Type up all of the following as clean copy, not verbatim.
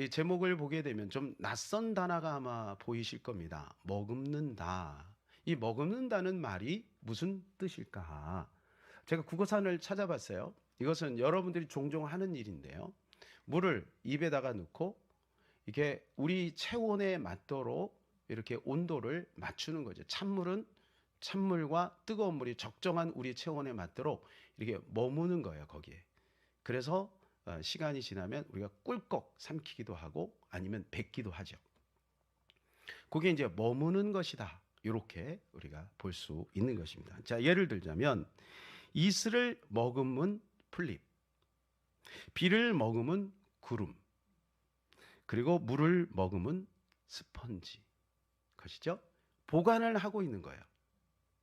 이 제목을 보게 되면 좀 낯선 단어가 아마 보이실 겁니다. 머금는다. 이 머금는다는 말이 무슨 뜻일까? 제가 국어사전을 찾아봤어요. 이것은 여러분들이 종종 하는 일인데요. 물을 입에다가 넣고 이게 우리 체온에 맞도록 이렇게 온도를 맞추는 거죠. 찬물과 뜨거운 물이 적정한 우리 체온에 맞도록 이렇게 머무는 거예요, 거기에. 그래서 시간이 지나면 우리가 꿀꺽 삼키기도 하고 아니면 뱉기도 하죠. 그게 이제 머무는 것이다. 이렇게 우리가 볼 수 있는 것입니다. 자, 예를 들자면 이슬을 머금은 풀잎, 비를 머금은 구름, 그리고 물을 머금은 스펀지 것이죠. 보관을 하고 있는 거예요.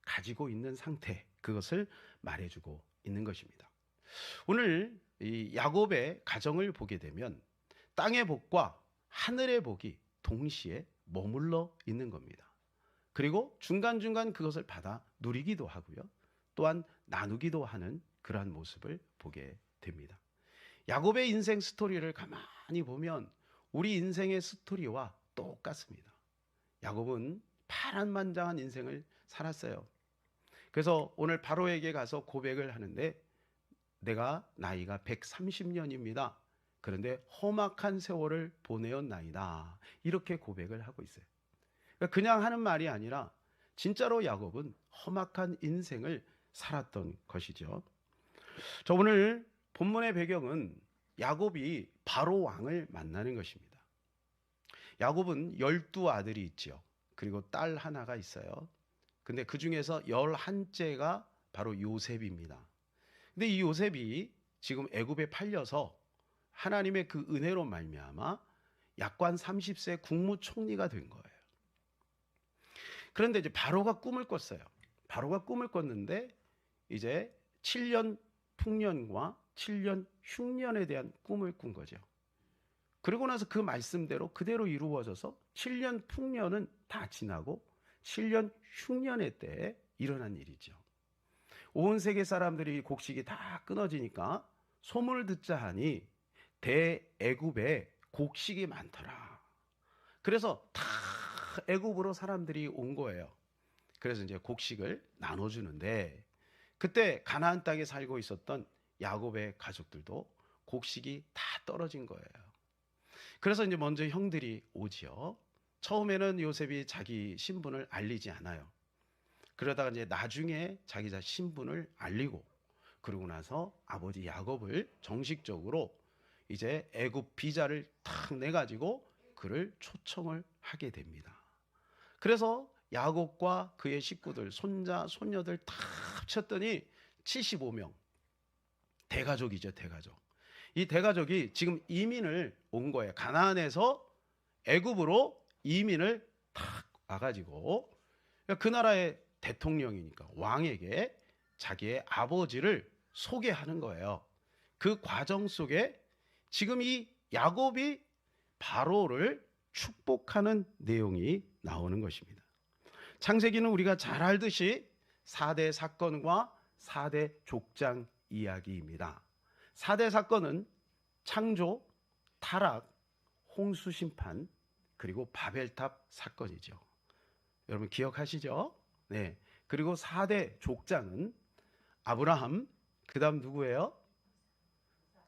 가지고 있는 상태, 그것을 말해주고 있는 것입니다. 오늘 이 야곱의 가정을 보게 되면 땅의 복과 하늘의 복이 동시에 머물러 있는 겁니다. 그리고 중간중간 그것을 받아 누리기도 하고요. 또한 나누기도 하는 그러한 모습을 보게 됩니다. 야곱의 인생 스토리를 가만히 보면 우리 인생의 스토리와 똑같습니다. 야곱은 파란만장한 인생을 살았어요. 그래서 오늘 바로에게 가서 고백을 하는데 내가 나이가 130년입니다. 그런데 험악한 세월을 보내었나이다. 이렇게 고백을 하고 있어요. 그러니까 그냥 하는 말이 아니라 진짜로 야곱은 험악한 인생을 살았던 것이죠. 자, 오늘 본문의 배경은 야곱이 바로 왕을 만나는 것입니다. 야곱은 12아들이 있죠. 그리고 딸 하나가 있어요. 근데 그 중에서 11째가 바로 요셉입니다. 근데 이 요셉이 지금 애굽에 팔려서 하나님의 그 은혜로 말미암아 약관 30세 국무총리가 된 거예요. 그런데 이제 바로가 꿈을 꿨어요. 바로가 꿈을 꿨는데 이제 7년 풍년과 7년 흉년에 대한 꿈을 꾼 거죠. 그리고 나서 그 말씀대로 그대로 이루어져서 7년 풍년은 다 지나고 7년 흉년의 때에 일어난 일이죠. 온 세계 사람들이 곡식이 다 끊어지니까 소문을 듣자 하니 대애굽에 곡식이 많더라. 그래서 다 애굽으로 사람들이 온 거예요. 그래서 이제 곡식을 나눠주는데 그때 가나안 땅에 살고 있었던 야곱의 가족들도 곡식이 다 떨어진 거예요. 그래서 이제 먼저 형들이 오지요. 처음에는 요셉이 자기 신분을 알리지 않아요. 그러다가 이제 나중에 자기 신분을 알리고 그러고 나서 아버지 야곱을 정식적으로 이제 애굽 비자를 탁 내가지고 그를 초청을 하게 됩니다. 그래서 야곱과 그의 식구들, 손자, 손녀들 다 합쳤더니 75명. 대가족이죠, 대가족. 이 대가족이 지금 이민을 온 거예요. 가나안에서 애굽으로 이민을 탁 와가지고 그 나라의 대통령이니까 왕에게 자기의 아버지를 소개하는 거예요. 그 과정 속에 지금 이 야곱이 바로를 축복하는 내용이 나오는 것입니다. 창세기는 우리가 잘 알듯이 4대 사건과 4대 족장 이야기입니다. 4대 사건은 창조, 타락, 홍수 심판, 그리고 바벨탑 사건이죠. 여러분 기억하시죠? 네. 그리고 4대 족장은 아브라함, 그 다음 누구예요?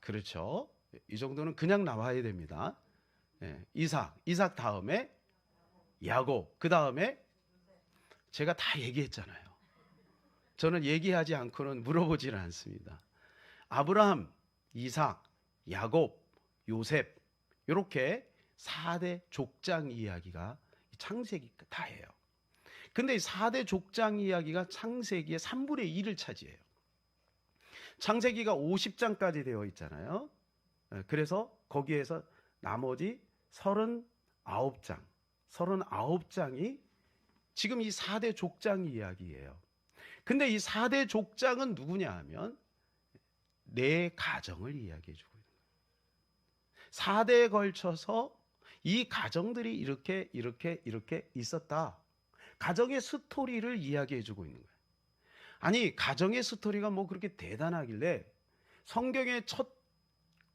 그렇죠. 이 정도는 그냥 나와야 됩니다. 네. 이삭 다음에 야곱, 그 다음에 제가 다 얘기했잖아요. 저는 얘기하지 않고는 물어보지를 않습니다. 아브라함, 이삭, 야곱, 요셉 이렇게 4대 족장 이야기가 창세기 다예요. 근데 이 4대 족장 이야기가 창세기의 3분의 2를 차지해요. 창세기가 50장까지 되어 있잖아요. 그래서 거기에서 나머지 39장이 지금 이 4대 족장 이야기예요. 근데 이 4대 족장은 누구냐 하면 내 가정을 이야기해 주고 있는 거예요. 4대에 걸쳐서 이 가정들이 이렇게 있었다. 가정의 스토리를 이야기해 주고 있는 거예요. 아니 가정의 스토리가 뭐 그렇게 대단하길래 성경의 첫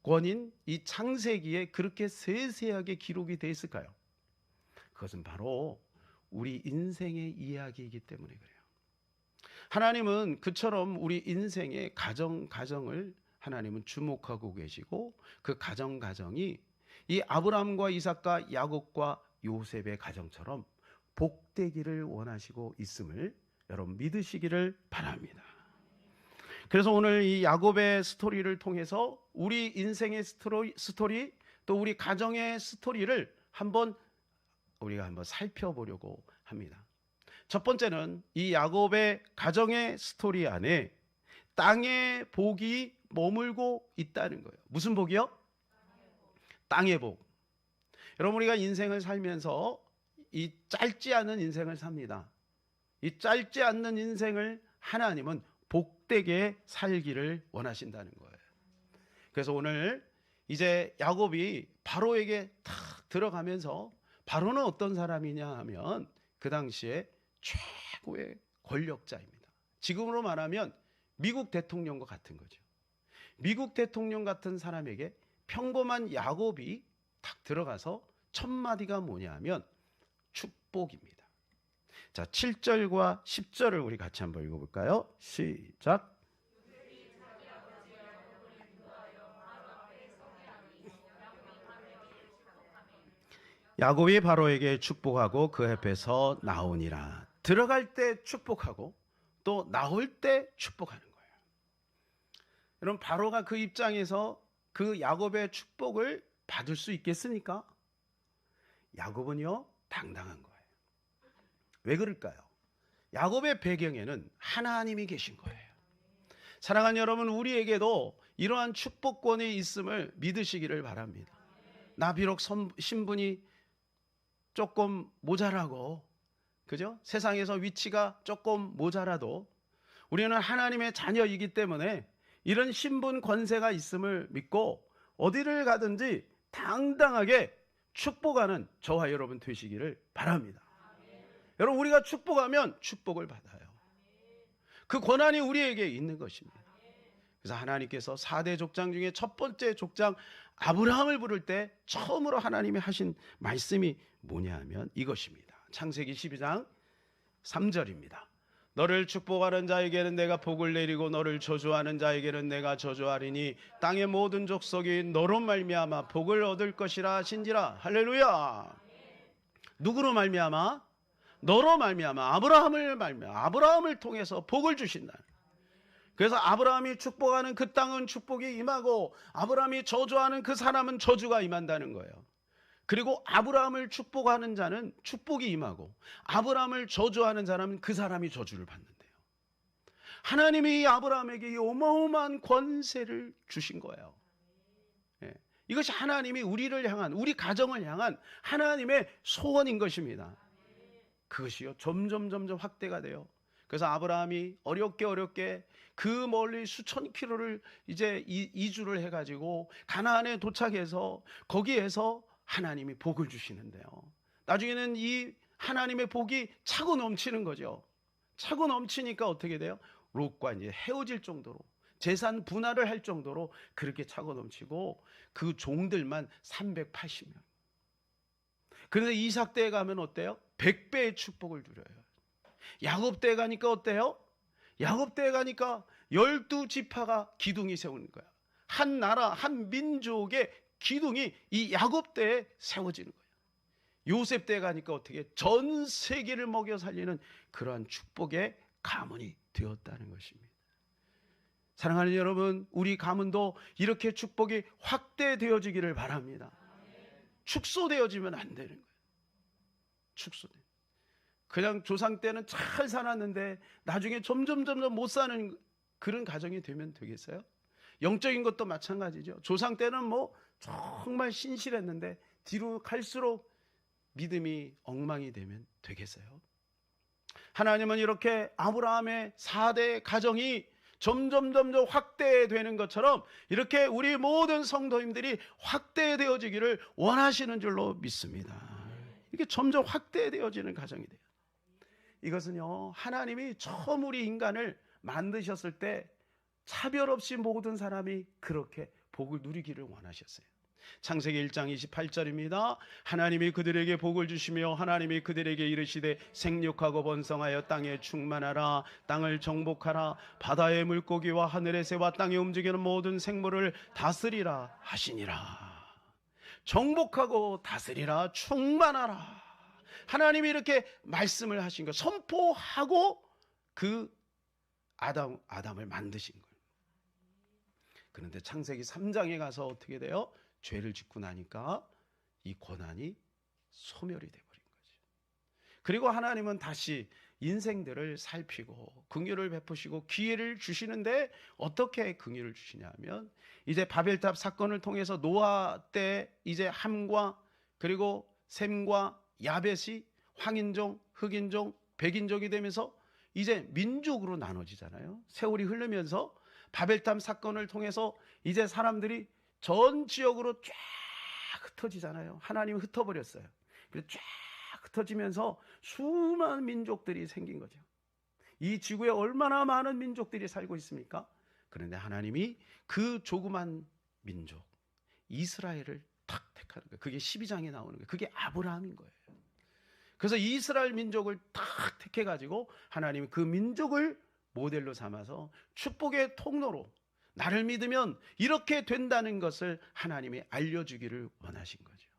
권인 이 창세기에 그렇게 세세하게 기록이 되어 있을까요? 그것은 바로 우리 인생의 이야기이기 때문에 그래요. 하나님은 그처럼 우리 인생의 가정을 하나님은 주목하고 계시고, 그 가정이 이 아브라함과 이삭과 야곱과 요셉의 가정처럼 복되기를 원하시고 있음을 여러분 믿으시기를 바랍니다. 그래서 오늘 이 야곱의 스토리를 통해서 우리 인생의 스토리, 또 우리 가정의 스토리를 우리가 한번 살펴보려고 합니다. 첫 번째는 이 야곱의 가정의 스토리 안에 땅의 복이 머물고 있다는 거예요. 무슨 복이요? 땅의 복. 여러분, 우리가 인생을 살면서 이 짧지 않은 인생을 삽니다. 이 짧지 않는 인생을 하나님은 복되게 살기를 원하신다는 거예요. 그래서 오늘 이제 야곱이 바로에게 탁 들어가면서, 바로는 어떤 사람이냐 하면 그 당시에 최고의 권력자입니다. 지금으로 말하면 미국 대통령과 같은 거죠. 미국 대통령 같은 사람에게 평범한 야곱이 탁 들어가서 첫 마디가 뭐냐 하면 축복입니다. 자, 7절과 10절을 우리 같이 한번 읽어볼까요? 시작. 야곱이 바로에게 축복하고 그 앞에서 나오니라. 들어갈 때 축복하고 또 나올 때 축복하는 거예요. 여러분, 바로가 그 입장에서 그 야곱의 축복을 받을 수 있겠습니까? 야곱은요, 당당한 거예요. 왜 그럴까요? 야곱의 배경에는 하나님이 계신 거예요. 사랑하는 여러분, 우리에게도 이러한 축복권이 있음을 믿으시기를 바랍니다. 나 비록 신분이 조금 모자라고, 그죠? 세상에서 위치가 조금 모자라도 우리는 하나님의 자녀이기 때문에 이런 신분 권세가 있음을 믿고 어디를 가든지 당당하게 축복하는 저와 여러분 되시기를 바랍니다. 여러분, 우리가 축복하면 축복을 받아요. 그 권한이 우리에게 있는 것입니다. 그래서 하나님께서 4대 족장 중에 첫 번째 족장 아브라함을 부를 때 처음으로 하나님이 하신 말씀이 뭐냐 하면 이것입니다. 창세기 12장 3절입니다. 너를 축복하는 자에게는 내가 복을 내리고 너를 저주하는 자에게는 내가 저주하리니 땅의 모든 족속이 너로 말미암아 복을 얻을 것이라 하신지라. 할렐루야. 누구로 말미암아? 너로 말미암아. 아브라함을 통해서 복을 주신다. 그래서 아브라함이 축복하는 그 땅은 축복이 임하고 아브라함이 저주하는 그 사람은 저주가 임한다는 거예요. 그리고 아브라함을 축복하는 자는 축복이 임하고 아브라함을 저주하는 사람은 그 사람이 저주를 받는데요. 하나님이 아브라함에게 이 어마어마한 권세를 주신 거예요. 이것이 하나님이 우리를 향한, 우리 가정을 향한 하나님의 소원인 것입니다. 그것이요, 점점 확대가 돼요. 그래서 아브라함이 어렵게 그 멀리 수천 킬로를 이제 이주를 해가지고 가나안에 도착해서 거기에서 하나님이 복을 주시는데요. 나중에는 이 하나님의 복이 차고 넘치는 거죠. 차고 넘치니까 어떻게 돼요? 롯과 이제 헤어질 정도로, 재산 분할을 할 정도로 그렇게 차고 넘치고 그 종들만 380명. 그런데 이삭 때에 가면 어때요? 100배의 축복을 누려요. 야곱 때에 가니까 어때요? 야곱 때에 가니까 12지파가 기둥이 세우는 거야. 한 나라, 한 민족의 기둥이 이 야곱 때에 세워지는 거예요. 요셉 때에 가니까 어떻게 전 세계를 먹여 살리는 그러한 축복의 가문이 되었다는 것입니다. 사랑하는 여러분, 우리 가문도 이렇게 축복이 확대되어지기를 바랍니다. 축소되어지면 안 되는 거예요. 축소돼. 그냥 조상 때는 잘 살았는데 나중에 점점 못 사는 그런 가정이 되면 되겠어요? 영적인 것도 마찬가지죠. 조상 때는 뭐 정말 신실했는데 뒤로 갈수록 믿음이 엉망이 되면 되겠어요? 하나님은 이렇게 아브라함의 4대 가정이 점점 확대되는 것처럼 이렇게 우리 모든 성도님들이 확대되어지기를 원하시는 줄로 믿습니다. 이게 점점 확대되어지는 가정이 돼요. 이것은요, 하나님이 처음 우리 인간을 만드셨을 때 차별 없이 모든 사람이 그렇게 복을 누리기를 원하셨어요. 창세기 1장 28절입니다. 하나님이 그들에게 복을 주시며 하나님이 그들에게 이르시되 생육하고 번성하여 땅에 충만하라. 땅을 정복하라. 바다의 물고기와 하늘의 새와 땅에 움직이는 모든 생물을 다스리라 하시니라. 정복하고 다스리라. 충만하라. 하나님이 이렇게 말씀을 하신 거 선포하고 그 아담을 만드신 거예요. 그런데 창세기 3장에 가서 어떻게 돼요? 죄를 짓고 나니까 이 권한이 소멸이 돼버린 거죠. 그리고 하나님은 다시 인생들을 살피고 긍휼을 베푸시고 기회를 주시는데 어떻게 긍휼을 주시냐면 이제 바벨탑 사건을 통해서 노아 때 이제 함과 그리고 셈과 야벳이 황인종, 흑인종, 백인종이 되면서 이제 민족으로 나눠지잖아요. 세월이 흐르면서 바벨탑 사건을 통해서 이제 사람들이 전 지역으로 쫙 흩어지잖아요. 하나님은 흩어버렸어요. 그래서 쫙 흩어지면서 수많은 민족들이 생긴 거죠. 이 지구에 얼마나 많은 민족들이 살고 있습니까? 그런데 하나님이 그 조그만 민족 이스라엘을 탁 택하는 거예요. 그게 12장에 나오는 거예요. 그게 아브라함인 거예요. 그래서 이스라엘 민족을 탁 택해가지고 하나님이 그 민족을 모델로 삼아서 축복의 통로로 나를 믿으면 이렇게 된다는 것을 하나님이 알려주기를 원하신 거죠.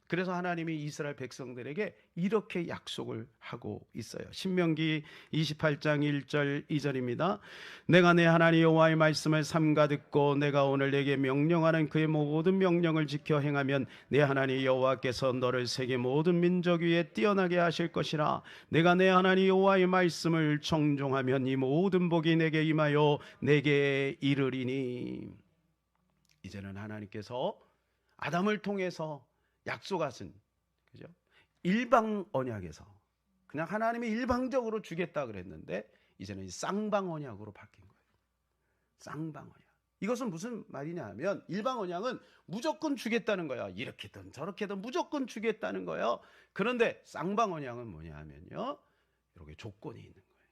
그래서 하나님이 이스라엘 백성들에게 이렇게 약속을 하고 있어요. 신명기 28장 1절 2절입니다. 내가 내 하나님 여호와의 말씀을 삼가 듣고 내가 오늘 내게 명령하는 그의 모든 명령을 지켜 행하면 내 하나님 여호와께서 너를 세계 모든 민족 위에 뛰어나게 하실 것이라. 내가 내 하나님 여호와의 말씀을 청종하면 이 모든 복이 내게 임하여 내게 이르리니. 이제는 하나님께서 아담을 통해서 약속하신, 그죠? 일방 언약에서 그냥 하나님이 일방적으로 주겠다 그랬는데 이제는 쌍방 언약으로 바뀐 거예요. 쌍방 언약. 이것은 무슨 말이냐 하면 일방 언약은 무조건 주겠다는 거야. 이렇게든 저렇게든 무조건 주겠다는 거예요. 그런데 쌍방 언약은 뭐냐 하면요, 이렇게 조건이 있는 거예요.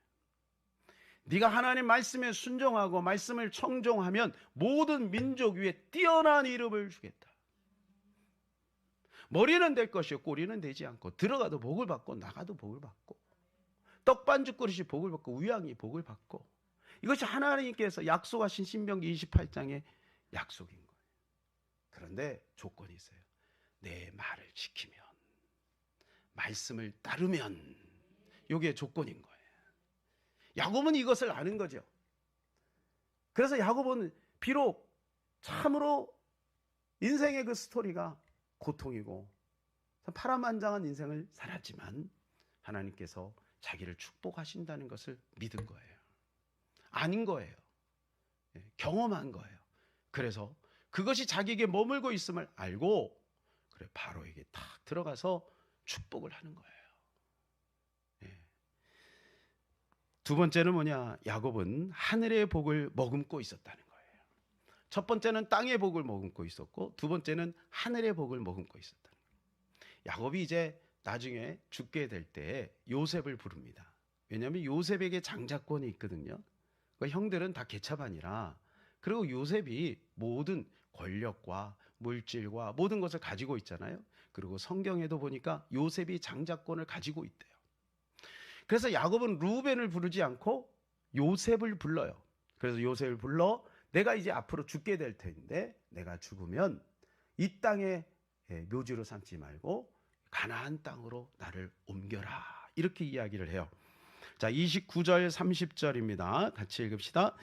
네가 하나님 말씀에 순종하고 말씀을 청종하면 모든 민족 위에 뛰어난 이름을 주겠다. 머리는 될 것이요 꼬리는 되지 않고 들어가도 복을 받고 나가도 복을 받고 떡반죽 그릇이 복을 받고 우양이 복을 받고, 이것이 하나님께서 약속하신 신명기 28장의 약속인 거예요. 그런데 조건이 있어요. 내 말을 지키면, 말씀을 따르면, 이게 조건인 거예요. 야곱은 이것을 아는 거죠. 그래서 야곱은 비록 참으로 인생의 그 스토리가 고통이고 파란만장한 인생을 살았지만 하나님께서 자기를 축복하신다는 것을 믿은 거예요. 아닌 거예요. 경험한 거예요. 그래서 그것이 자기에게 머물고 있음을 알고 그래 바로에게 탁 들어가서 축복을 하는 거예요. 두 번째는 뭐냐? 야곱은 하늘의 복을 머금고 있었다는 거예요. 첫 번째는 땅의 복을 머금고 있었고 두 번째는 하늘의 복을 머금고 있었다는 거예요. 야곱이 이제 나중에 죽게 될 때 요셉을 부릅니다. 왜냐하면 요셉에게 장자권이 있거든요. 그러니까 형들은 다 개차반이라, 그리고 요셉이 모든 권력과 물질과 모든 것을 가지고 있잖아요. 그리고 성경에도 보니까 요셉이 장자권을 가지고 있대요. 그래서 야곱은 루벤을 부르지 않고 요셉을 불러요. 그래서 요셉을 불러 내가 이제 앞으로 죽게 될 텐데 내가 죽으면 이 땅에 묘지로 삼지 말고 가나안 땅으로 나를 옮겨라, 이렇게 이야기를 해요. 자, 29절 30절입니다. 같이 읽읍시다.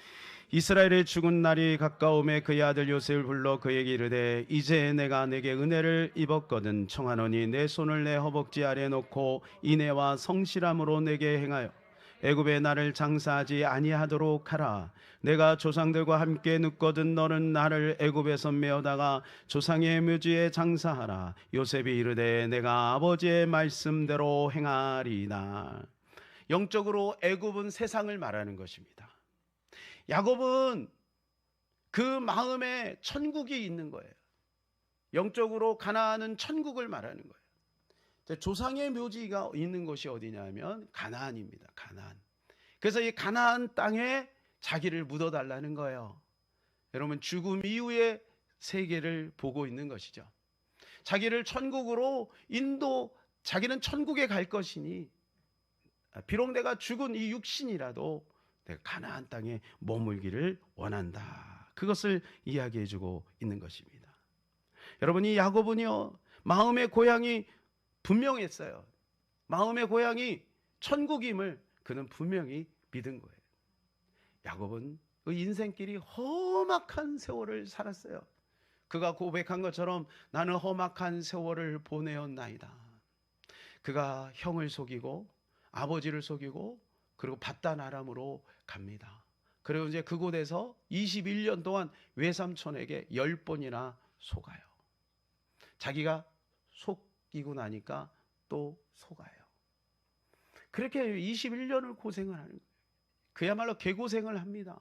이스라엘의 죽은 날이 가까움에 그의 아들 요셉을 불러 그에게 이르되 이제 내가 내게 은혜를 입었거든 청하노니 내 손을 내 허벅지 아래 놓고 인애와 성실함으로 내게 행하여 애굽에 나를 장사하지 아니하도록 하라. 내가 조상들과 함께 눕거든 너는 나를 애굽에서 메어다가 조상의 묘지에 장사하라. 요셉이 이르되 내가 아버지의 말씀대로 행하리이다. 영적으로 애굽은 세상을 말하는 것입니다. 야곱은 그 마음에 천국이 있는 거예요. 영적으로 가나안은 천국을 말하는 거예요. 조상의 묘지가 있는 곳이 어디냐면 가나안입니다. 가나안. 그래서 이 가나안 땅에 자기를 묻어달라는 거예요. 여러분 죽음 이후의 세계를 보고 있는 것이죠. 자기를 천국으로 자기는 천국에 갈 것이니 비록 내가 죽은 이 육신이라도 내가 가나안 땅에 머물기를 원한다. 그것을 이야기해 주고 있는 것입니다. 여러분, 이 야곱은요, 마음의 고향이 분명했어요. 마음의 고향이 천국임을 그는 분명히 믿은 거예요. 야곱은 그 인생길이 험악한 세월을 살았어요. 그가 고백한 것처럼 나는 험악한 세월을 보내었나이다. 그가 형을 속이고 아버지를 속이고 그리고 밧단 아람으로 갑니다. 그리고 이제 그곳에서 21년 동안 외삼촌에게 10번이나 속아요. 자기가 속이고 나니까 또 속아요. 그렇게 21년을 고생을 하는 거예요. 그야말로 개고생을 합니다.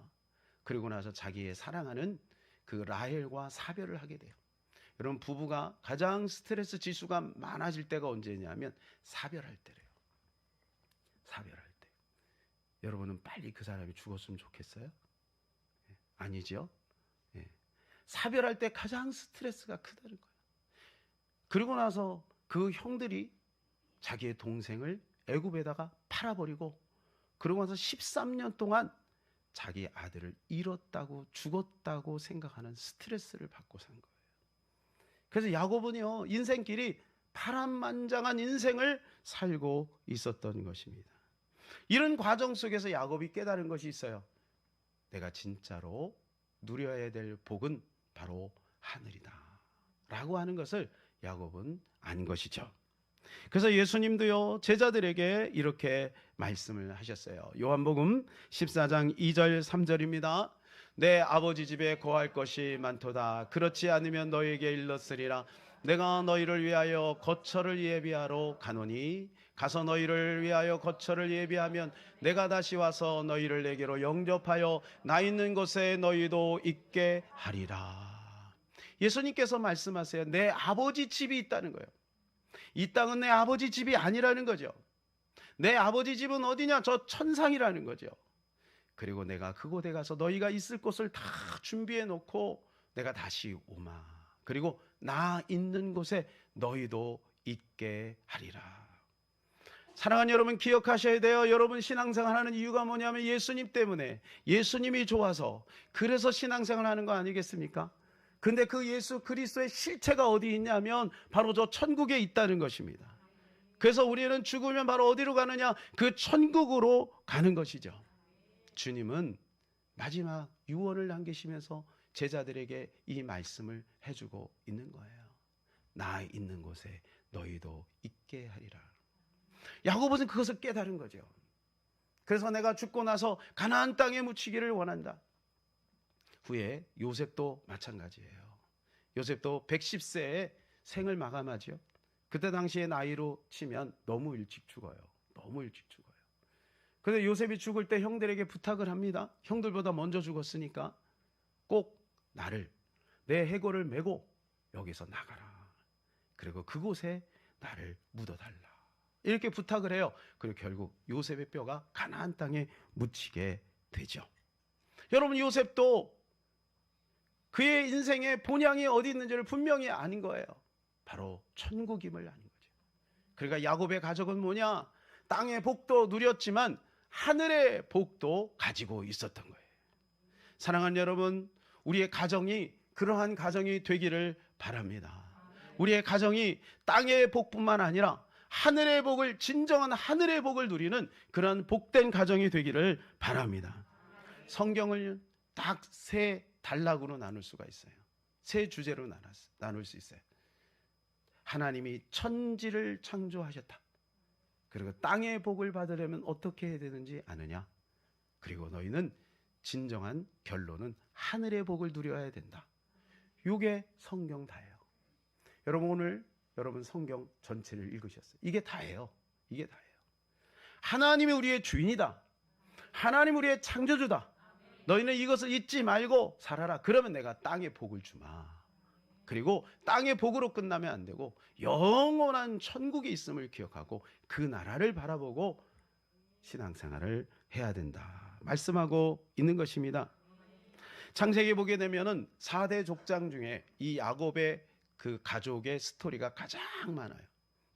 그리고 나서 자기의 사랑하는 그 라헬과 사별을 하게 돼요. 여러분, 부부가 가장 스트레스 지수가 많아질 때가 언제냐면 사별할 때래요. 사별할 때. 여러분은 빨리 그 사람이 죽었으면 좋겠어요? 아니죠? 사별할 때 가장 스트레스가 크다는 거예요. 그리고 나서 그 형들이 자기의 동생을 애굽에다가 팔아버리고 그러고 나서 13년 동안 자기 아들을 잃었다고 죽었다고 생각하는 스트레스를 받고 산 거예요. 그래서 야곱은요, 인생길이 파란만장한 인생을 살고 있었던 것입니다. 이런 과정 속에서 야곱이 깨달은 것이 있어요. 내가 진짜로 누려야 될 복은 바로 하늘이다 라고 하는 것을 야곱은 안 것이죠. 그래서 예수님도요, 제자들에게 이렇게 말씀을 하셨어요. 요한복음 14장 2절 3절입니다. 내 아버지 집에 거할 것이 많도다. 그렇지 않으면 너에게 일렀으리라. 내가 너희를 위하여 거처를 예비하러 가노니 가서 너희를 위하여 거처를 예비하면 내가 다시 와서 너희를 내게로 영접하여 나 있는 곳에 너희도 있게 하리라. 예수님께서 말씀하세요. 내 아버지 집이 있다는 거예요. 이 땅은 내 아버지 집이 아니라는 거죠. 내 아버지 집은 어디냐? 저 천상이라는 거죠. 그리고 내가 그곳에 가서 너희가 있을 곳을 다 준비해 놓고 내가 다시 오마. 그리고 나 있는 곳에 너희도 있게 하리라. 사랑하는 여러분, 기억하셔야 돼요. 여러분 신앙생활 하는 이유가 뭐냐면 예수님 때문에, 예수님이 좋아서, 그래서 신앙생활 하는 거 아니겠습니까? 근데 그 예수 그리스도의 실체가 어디 있냐면 바로 저 천국에 있다는 것입니다. 그래서 우리는 죽으면 바로 어디로 가느냐? 그 천국으로 가는 것이죠. 주님은 마지막 유언을 남기시면서 제자들에게 이 말씀을 해주고 있는 거예요. 나 있는 곳에 너희도 있게 하리라. 야고보는 그것을 깨달은 거죠. 그래서 내가 죽고 나서 가나안 땅에 묻히기를 원한다. 후에 요셉도 마찬가지예요. 요셉도 110세에 생을 마감하죠. 그때 당시의 나이로 치면 너무 일찍 죽어요. 너무 일찍 죽어요. 그런데 요셉이 죽을 때 형들에게 부탁을 합니다. 형들보다 먼저 죽었으니까 꼭 나를, 내 해골을 메고 여기서 나가라. 그리고 그곳에 나를 묻어달라. 이렇게 부탁을 해요. 그리고 결국 요셉의 뼈가 가나안 땅에 묻히게 되죠. 여러분, 요셉도 그의 인생의 본향이 어디 있는지를 분명히 아는 거예요. 바로 천국임을 아는 거죠. 그러니까 야곱의 가족은 뭐냐? 땅의 복도 누렸지만 하늘의 복도 가지고 있었던 거예요. 사랑하는 여러분, 우리의 가정이 그러한 가정이 되기를 바랍니다. 우리의 가정이 땅의 복뿐만 아니라 하늘의 복을, 진정한 하늘의 복을 누리는 그런 복된 가정이 되기를 바랍니다. 성경을 딱 세 단락으로 나눌 수가 있어요. 세 주제로 나눌 수 있어요. 하나님이 천지를 창조하셨다. 그리고 땅의 복을 받으려면 어떻게 해야 되는지 아느냐? 그리고 너희는 진정한 결론은 하늘의 복을 누려야 된다. 이게 성경 다예요. 여러분, 오늘 여러분 성경 전체를 읽으셨어요. 이게 다예요. 이게 다예요. 하나님이 우리의 주인이다. 하나님 우리의 창조주다. 너희는 이것을 잊지 말고 살아라. 그러면 내가 땅의 복을 주마. 그리고 땅의 복으로 끝나면 안 되고 영원한 천국에 있음을 기억하고 그 나라를 바라보고 신앙생활을 해야 된다 말씀하고 있는 것입니다. 창세기 보게 되면은 4대 족장 중에 이 야곱의 그 가족의 스토리가 가장 많아요.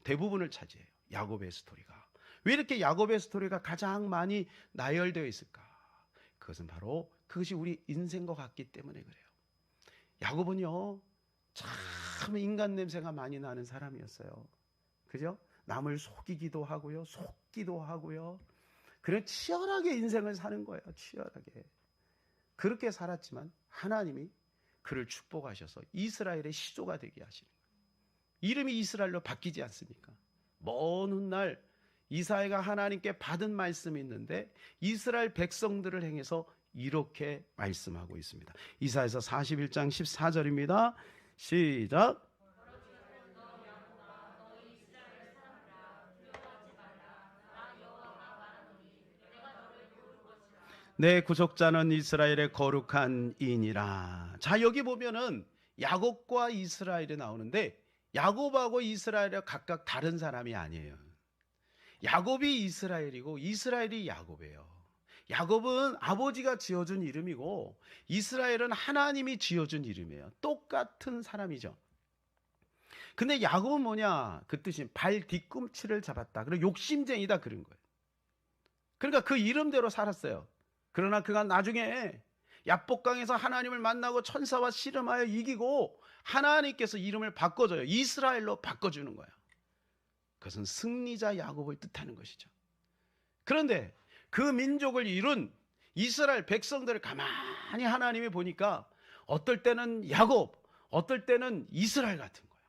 대부분을 차지해요. 야곱의 스토리가. 왜 이렇게 야곱의 스토리가 가장 많이 나열되어 있을까? 그것은 바로 그것이 우리 인생과 같기 때문에 그래요. 야곱은요, 참 인간 냄새가 많이 나는 사람이었어요. 그죠? 남을 속이기도 하고요, 속기도 하고요. 그런 치열하게 인생을 사는 거예요. 치열하게. 그렇게 살았지만 하나님이 그를 축복하셔서 이스라엘의 시조가 되게 하시는 거예요. 이름이 이스라엘로 바뀌지 않습니까? 먼 훗날 이사야가 하나님께 받은 말씀이 있는데 이스라엘 백성들을 향해서 이렇게 말씀하고 있습니다. 이사야서 41장 14절입니다. 시작. 내 구속자는 이스라엘의 거룩한 이인이라. 자, 여기 보면은 야곱과 이스라엘이 나오는데 야곱하고 이스라엘이 각각 다른 사람이 아니에요. 야곱이 이스라엘이고 이스라엘이 야곱이에요. 야곱은 아버지가 지어준 이름이고 이스라엘은 하나님이 지어준 이름이에요. 똑같은 사람이죠. 근데 야곱은 뭐냐? 그 뜻이 발 뒤꿈치를 잡았다. 그리고 욕심쟁이다 그런 거예요. 그러니까 그 이름대로 살았어요. 그러나 그가 나중에 야복강에서 하나님을 만나고 천사와 씨름하여 이기고 하나님께서 이름을 바꿔줘요. 이스라엘로 바꿔주는 거예요. 그것은 승리자 야곱을 뜻하는 것이죠. 그런데 그 민족을 이룬 이스라엘 백성들을 가만히 하나님이 보니까 어떨 때는 야곱, 어떨 때는 이스라엘 같은 거예요.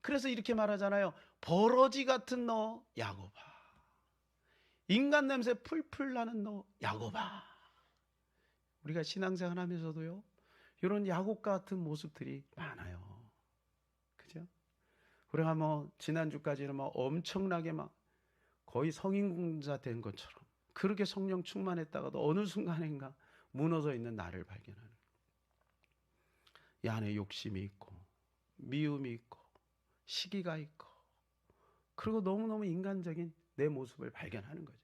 그래서 이렇게 말하잖아요. 버러지 같은 너 야곱아. 인간 냄새 풀풀 나는 너 야곱아. 우리가 신앙생활 하면서도요, 이런 야곱 같은 모습들이 많아요. 그죠? 우리가 뭐 지난주까지는 막 엄청나게 막 거의 성인공자 된 것처럼 그렇게 성령 충만했다가도 어느 순간인가 무너져 있는 나를 발견하는, 이 안에 욕심이 있고 미움이 있고 시기가 있고, 그리고 너무너무 인간적인 내 모습을 발견하는 거죠.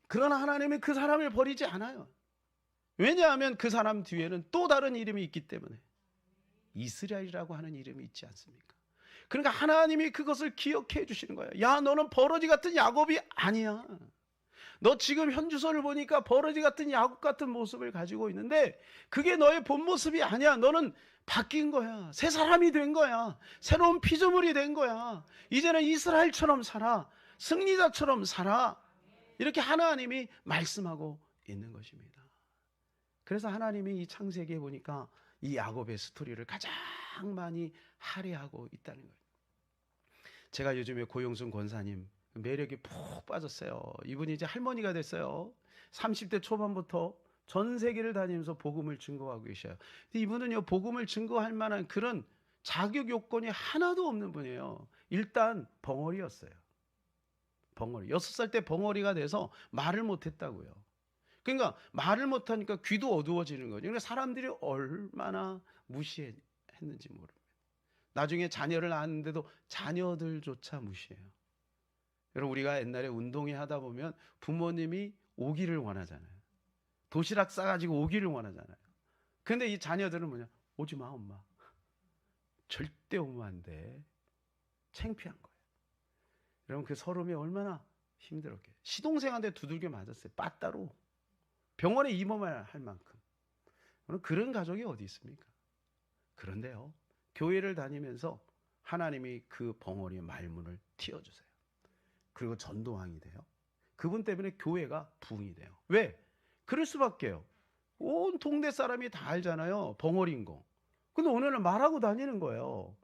그러나 하나님이 그 사람을 버리지 않아요. 왜냐하면 그 사람 뒤에는 또 다른 이름이 있기 때문에. 이스라엘이라고 하는 이름이 있지 않습니까? 그러니까 하나님이 그것을 기억해 주시는 거예요. 야, 너는 버러지 같은 야곱이 아니야. 너 지금 현주소를 보니까 버러지 같은 야곱 같은 모습을 가지고 있는데 그게 너의 본 모습이 아니야. 너는 바뀐 거야. 새 사람이 된 거야. 새로운 피조물이 된 거야. 이제는 이스라엘처럼 살아. 승리자처럼 살아. 이렇게 하나님이 말씀하고 있는 것입니다. 그래서 하나님이 이 창세기에 보니까 이 야곱의 스토리를 가장 많이 할애하고 있다는 거예요. 제가 요즘에 고용순 권사님 매력이 푹 빠졌어요. 이분이 이제 할머니가 됐어요. 30대 초반부터 전 세계를 다니면서 복음을 증거하고 계셔요. 근데 이분은요, 복음을 증거할 만한 그런 자격 요건이 하나도 없는 분이에요. 일단 벙어리였어요. 벙어리. 6살 때 벙어리가 돼서 말을 못했다고요. 그러니까 말을 못하니까 귀도 어두워지는 거죠. 그러니까 사람들이 얼마나 무시했는지 모릅니다. 나중에 자녀를 낳았는데도 자녀들조차 무시해요. 여러분, 우리가 옛날에 운동회 하다 보면 부모님이 오기를 원하잖아요. 도시락 싸가지고 오기를 원하잖아요. 근데 이 자녀들은 뭐냐? 오지 마, 엄마. 절대 오면 안 돼. 창피한 거예요. 여러분, 그 서름이 얼마나 힘들었게. 시동생한테 두들겨 맞았어요. 빠따로. 병원에 입원해야 할 만큼. 그런 가족이 어디 있습니까? 그런데요, 교회를 다니면서 하나님이 그 벙어리의 말문을 틔워주세요. 그리고 전도왕이 돼요. 그분 때문에 교회가 부흥이 돼요. 왜? 그럴 수밖에요. 온 동네 사람이 다 알잖아요. 벙어리인 거. 근데 오늘은 말하고 다니는 거예요.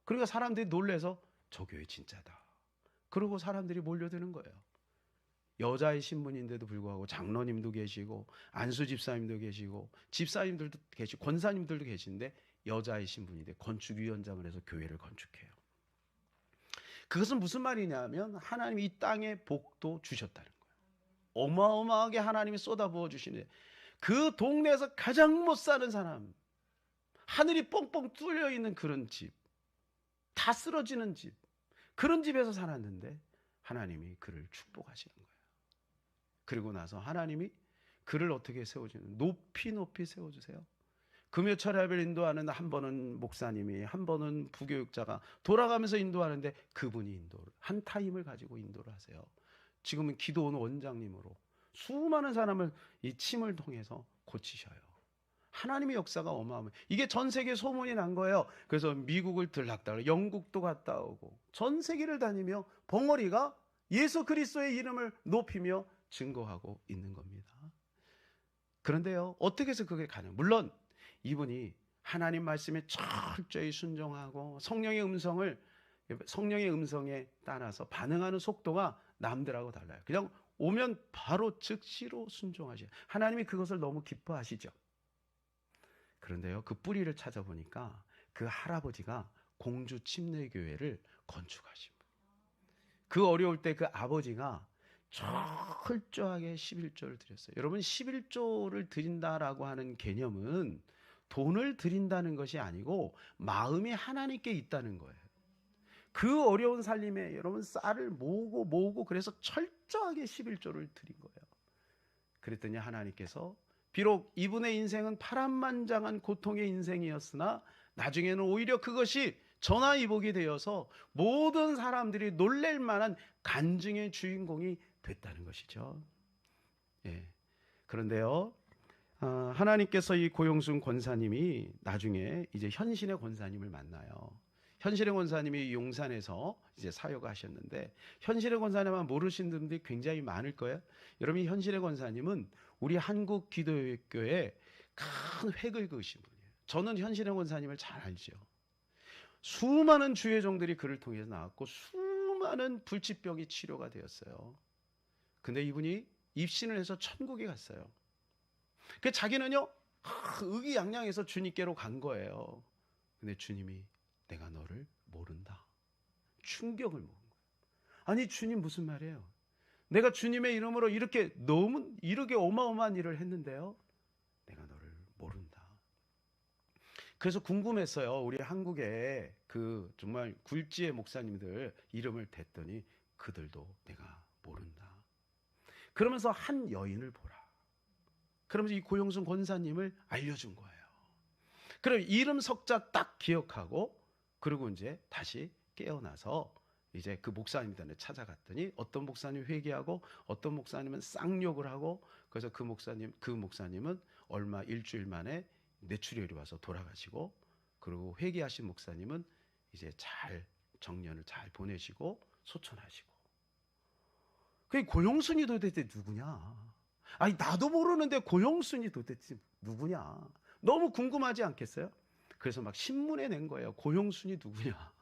그러니까 사람들이 놀래서 저 교회 진짜다. 그러고 사람들이 몰려드는 거예요. 여자의 신분인데도 불구하고 장로님도 계시고 안수 집사님도 계시고 집사님들도 계시고 권사님들도 계신데 여자의 신분인데 건축위원장을 해서 교회를 건축해요. 그것은 무슨 말이냐면 하나님이 이 땅에 복도 주셨다는 거예요. 어마어마하게 하나님이 쏟아부어 주시는데 그 동네에서 가장 못 사는 사람, 하늘이 뻥뻥 뚫려 있는 그런 집, 다 쓰러지는 집, 그런 집에서 살았는데 하나님이 그를 축복하시는 거예요. 그리고 나서 하나님이 그를 어떻게 세워주는? 높이 높이 세워주세요. 금요철야를 인도하는 한 번은 목사님이, 한 번은 부교육자가 돌아가면서 인도하는데 그분이 인도를 한 타임을 가지고 인도를 하세요. 지금은 기도원 원장님으로 수많은 사람을 이 침을 통해서 고치셔요. 하나님의 역사가 어마어마해요. 이게 전 세계 소문이 난 거예요. 그래서 미국을 들락달락, 영국도 갔다 오고 전 세계를 다니며 벙어리가 예수 그리스도의 이름을 높이며 증거하고 있는 겁니다. 그런데요, 어떻게 해서 그게 가능? 물론 이분이 하나님 말씀에 철저히 순종하고 성령의 음성에 따라서 반응하는 속도가 남들하고 달라요. 그냥 오면 바로 즉시로 순종하셔요. 하나님이 그것을 너무 기뻐하시죠. 그런데요, 그 뿌리를 찾아보니까 그 할아버지가 공주 침례교회를 건축하신 분. 그 어려울 때 그 아버지가 철저하게 11조를 드렸어요. 여러분, 11조를 드린다라고 하는 개념은 돈을 드린다는 것이 아니고 마음이 하나님께 있다는 거예요. 그 어려운 살림에 여러분 쌀을 모으고 그래서 철저하게 11조를 드린 거예요. 그랬더니 하나님께서 비록 이분의 인생은 파란만장한 고통의 인생이었으나 나중에는 오히려 그것이 전화위복이 되어서 모든 사람들이 놀랄 만한 간증의 주인공이 됐다는 것이죠. 예. 그런데요, 하나님께서 이 고용순 권사님이 나중에 이제 현신의 권사님을 만나요. 현신의 권사님이 용산에서 이제 사역하셨는데, 현신의 권사님만 모르시는 분들이 굉장히 많을 거예요. 여러분, 현신의 권사님은 우리 한국 기독교의 큰 획을 그으신 분이에요. 저는 현신의 권사님을 잘 알죠. 수많은 주의 종들이 그를 통해서 나왔고 수많은 불치병이 치료가 되었어요. 근데 이분이 입신을 해서 천국에 갔어요. 그 자기는요, 의기양양해서 주님께로 간 거예요. 근데 주님이 내가 너를 모른다. 충격을 먹은 거예요. 아니, 주님 무슨 말이에요? 내가 주님의 이름으로 이렇게 어마어마한 일을 했는데요, 내가 너를 모른다. 그래서 궁금했어요. 우리 한국의 그 정말 굴지의 목사님들 이름을 댔더니 그들도 내가 모른다. 그러면서 한 여인을 보라. 그러면서 이 고용순 권사님을 알려준 거예요. 그럼 이름 석자 딱 기억하고, 그리고 이제 다시 깨어나서 이제 그 목사님들을 찾아갔더니 어떤 목사님 회개하고 어떤 목사님은 쌍욕을 하고, 그래서 그 목사님은 일주일 만에 뇌출혈이 와서 돌아가시고, 그리고 회개하신 목사님은 이제 잘 정년을 잘 보내시고 소천하시고. 그 고용순이 도대체 누구냐? 아니, 나도 모르는데 고용순이 도대체 누구냐? 너무 궁금하지 않겠어요? 그래서 막 신문에 낸 거예요. 고용순이 누구냐?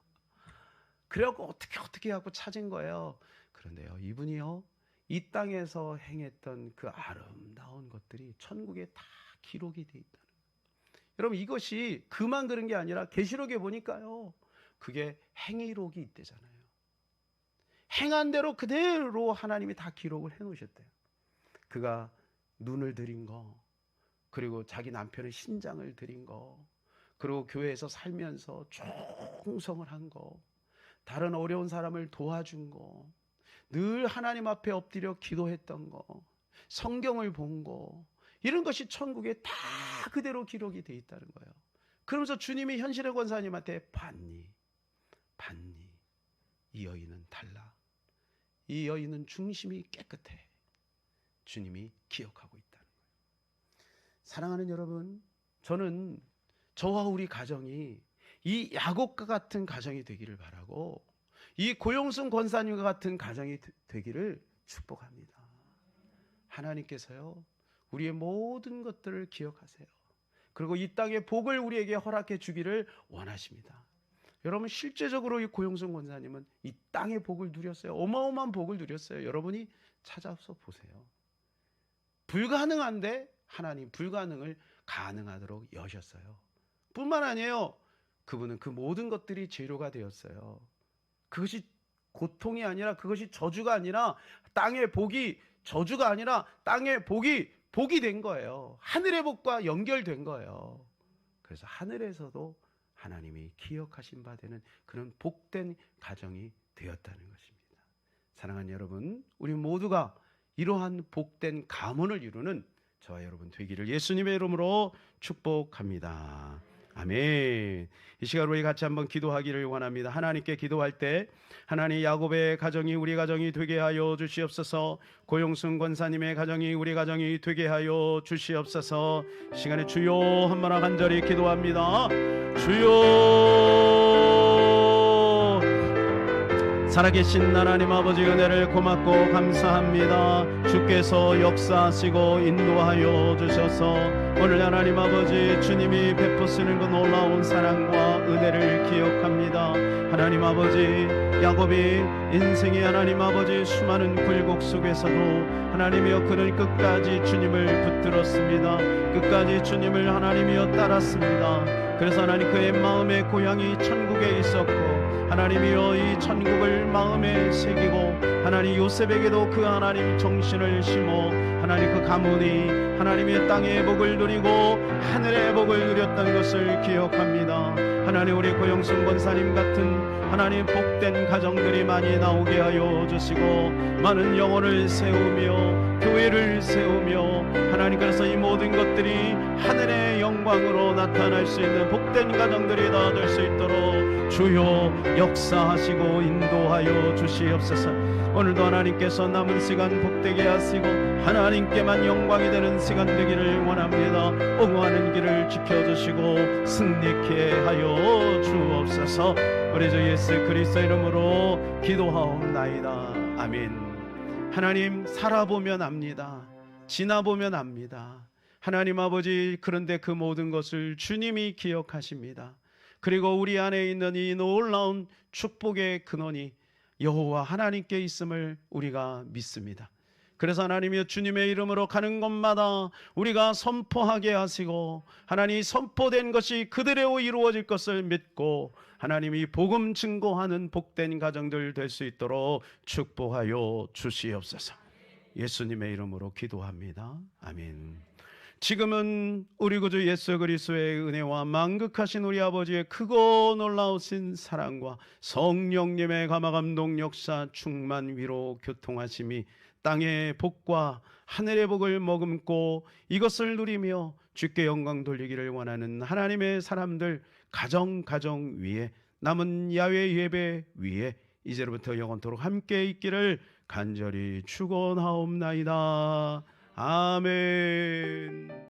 그래갖고 어떻게 하고 찾은 거예요. 그런데요, 이분이요, 이 땅에서 행했던 그 아름다운 것들이 천국에 다 기록이 돼 있다는 거예요. 여러분, 이것이 그만 그런 게 아니라 계시록에 보니까요, 그게 행위록이 있대잖아요. 행한 대로 그대로 하나님이 다 기록을 해놓으셨대요. 그가 눈을 들인 거, 그리고 자기 남편의 신장을 드린 거, 그리고 교회에서 살면서 충성을 한 거, 다른 어려운 사람을 도와준 거, 늘 하나님 앞에 엎드려 기도했던 거, 성경을 본 거, 이런 것이 천국에 다 그대로 기록이 돼 있다는 거예요. 그러면서 주님이 현실의 권사님한테 봤니? 이 여인은 달라. 이 여인은 중심이 깨끗해. 주님이 기억하고 있다는 거예요. 사랑하는 여러분, 저는 저와 우리 가정이 이 야곱과 같은 가정이 되기를 바라고, 이 고용순 권사님과 같은 가정이 되기를 축복합니다. 하나님께서요, 우리의 모든 것들을 기억하세요. 그리고 이 땅의 복을 우리에게 허락해 주기를 원하십니다. 여러분, 실제적으로 이 고용순 권사님은 이 땅의 복을 누렸어요. 어마어마한 복을 누렸어요. 여러분이 찾아서 보세요. 불가능한데 하나님 불가능을 가능하도록 여셨어요. 뿐만 아니에요, 그분은 그 모든 것들이 재료가 되었어요. 그것이 고통이 아니라, 그것이 저주가 아니라, 땅의 복이 저주가 아니라 땅의 복이 된 거예요. 하늘의 복과 연결된 거예요. 그래서 하늘에서도 하나님이 기억하신 바 되는 그런 복된 가정이 되었다는 것입니다. 사랑하는 여러분, 우리 모두가 이러한 복된 가문을 이루는 저와 여러분 되기를 예수님의 이름으로 축복합니다. 아멘. 이 시간 우리 같이 한번 기도하기를 원합니다. 하나님께 기도할 때 하나님 야곱의 가정이 우리 가정이 되게 하여 주시옵소서. 고용순 권사님의 가정이 우리 가정이 되게 하여 주시옵소서. 시간에 주여 한번 간절히 기도합니다. 주여, 살아계신 하나님 아버지 은혜를 고맙고 감사합니다. 주께서 역사하시고 인도하여 주셔서 오늘 하나님 아버지 주님이 베푸시는 그 놀라운 사랑과 은혜를 기억합니다. 하나님 아버지 야곱이 인생의 하나님 아버지 수많은 굴곡 속에서도 하나님이여 그는 끝까지 주님을 붙들었습니다. 끝까지 주님을 하나님이여 따랐습니다. 그래서 하나님 그의 마음의 고향이 천국에 있었고 하나님이여 이 천국을 마음에 새기고 하나님 요셉에게도 그 하나님 정신을 심어 하나님 그 가문이 하나님의 땅의 복을 누리고 하늘의 복을 누렸던 것을 기억합니다. 하나님 우리 고영순 권사님 같은 하나님 복된 가정들이 많이 나오게 하여 주시고 많은 영혼을 세우며 교회를 세우며 하나님 그래서 이 모든 것들이 하늘의 영광으로 나타날 수 있는 복된 가정들이 다 될 수 있도록 주여 역사하시고 인도하여 주시옵소서. 오늘도 하나님께서 남은 시간 복되게 하시고 하나님께만 영광이 되는 시간 되기를 원합니다. 오고하는 길을 지켜주시고 승리케 하여 주옵소서. 우리 주 예수 그리스도 이름으로 기도하옵나이다. 아멘. 하나님 살아보면 압니다. 지나보면 압니다. 하나님 아버지 그런데 그 모든 것을 주님이 기억하십니다. 그리고 우리 안에 있는 이 놀라운 축복의 근원이 여호와 하나님께 있음을 우리가 믿습니다. 그래서 하나님이 주님의 이름으로 가는 곳마다 우리가 선포하게 하시고 하나님 선포된 것이 그대로 이루어질 것을 믿고 하나님이 복음 증거하는 복된 가정들 될 수 있도록 축복하여 주시옵소서. 예수님의 이름으로 기도합니다. 아멘. 지금은 우리 구주 예수 그리스도의 은혜와 만극하신 우리 아버지의 크고 놀라우신 사랑과 성령님의 감화감동 역사 충만 위로 교통하심이 땅의 복과 하늘의 복을 머금고 이것을 누리며 주께 영광 돌리기를 원하는 하나님의 사람들 가정 위에 남은 야외 예배 위에 이제로부터 영원토록 함께 있기를 간절히 축원하옵나이다. 아멘.